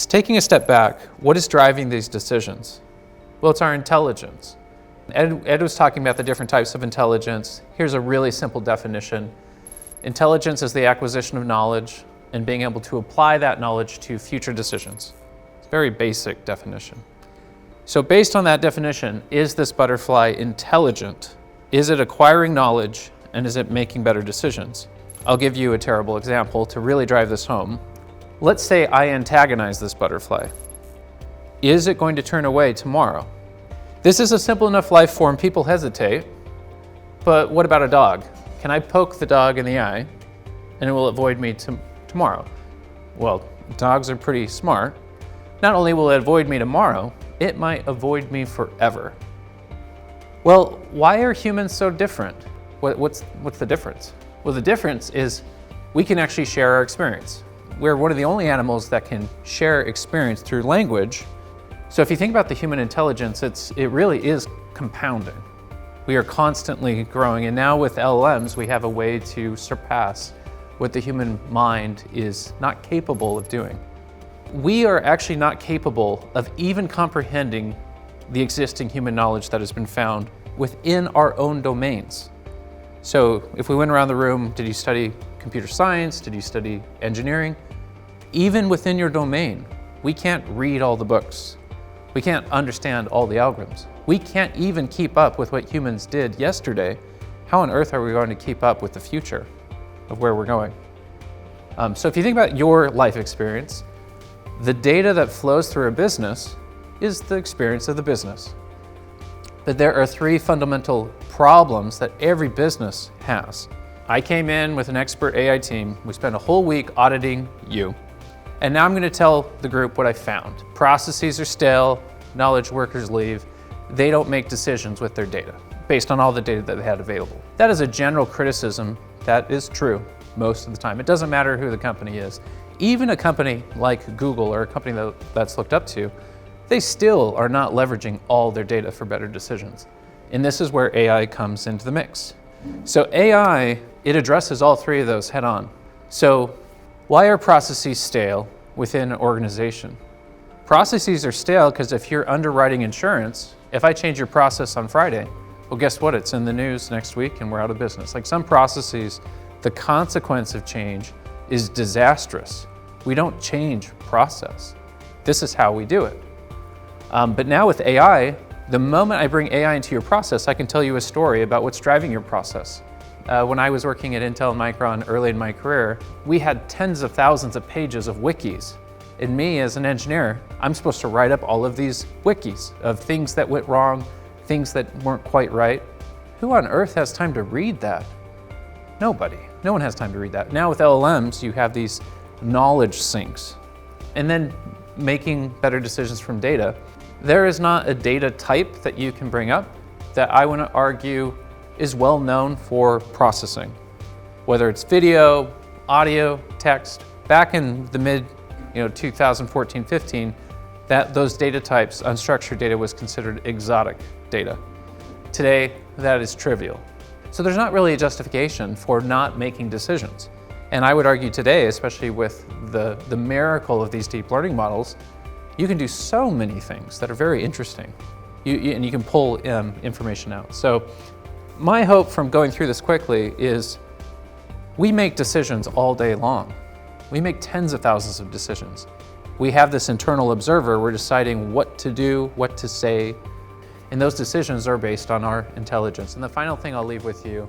taking a step back, what is driving these decisions? Well, it's our intelligence. Ed was talking about the different types of intelligence. Here's a really simple definition. Intelligence is the acquisition of knowledge and being able to apply that knowledge to future decisions. It's a very basic definition. So based on that definition, is this butterfly intelligent? Is it acquiring knowledge, and is it making better decisions? I'll give you a terrible example to really drive this home. Let's say I antagonize this butterfly. Is it going to turn away tomorrow? This is a simple enough life form, people hesitate, but what about a dog? Can I poke the dog in the eye and it will avoid me tomorrow? Well, dogs are pretty smart. Not only will it avoid me tomorrow, it might avoid me forever. Well, why are humans so different? What's the difference? Well, the difference is we can actually share our experience. We're one of the only animals that can share experience through language. So if you think about the human intelligence, it really is compounding. We are constantly growing, and now with LLMs, we have a way to surpass what the human mind is not capable of doing. We are actually not capable of even comprehending the existing human knowledge that has been found within our own domains. So if we went around the room, did you study computer science? Did you study engineering? Even within your domain, we can't read all the books. We can't understand all the algorithms. We can't even keep up with what humans did yesterday. How on earth are we going to keep up with the future of where we're going? So if you think about your life experience, the data that flows through a business is the experience of the business. But there are three fundamental problems that every business has. I came in with an expert AI team. We spent a whole week auditing you. And now I'm going to tell the group what I found. Processes are stale, knowledge workers leave. They don't make decisions with their data based on all the data that they had available. That is a general criticism that is true most of the time. It doesn't matter who the company is. Even a company like Google or a company that's looked up to, they still are not leveraging all their data for better decisions. And this is where AI comes into the mix. So AI, it addresses all three of those head on. So why are processes stale within an organization? Processes are stale because if you're underwriting insurance, if I change your process on Friday, well, guess what? It's in the news next week and we're out of business. Like some processes, the consequence of change is disastrous. We don't change process. This is how we do it. But now with AI, the moment I bring AI into your process, I can tell you a story about what's driving your process. When I was working at Intel and Micron early in my career, we had tens of thousands of pages of wikis. And me as an engineer, I'm supposed to write up all of these wikis of things that went wrong, things that weren't quite right. Who on earth has time to read that? Nobody. No one has time to read that. Now with LLMs, you have these knowledge sinks. And then making better decisions from data. There is not a data type that you can bring up that I want to argue is well known for processing. Whether it's video, audio, text. Back in the mid 2014-15, those data types, unstructured data, was considered exotic data. Today, that is trivial. So there's not really a justification for not making decisions. And I would argue today, especially with the miracle of these deep learning models, you can do so many things that are very interesting. And you can pull information out. So my hope from going through this quickly is we make decisions all day long. We make tens of thousands of decisions. We have this internal observer. We're deciding what to do, what to say, and those decisions are based on our intelligence. And the final thing I'll leave with you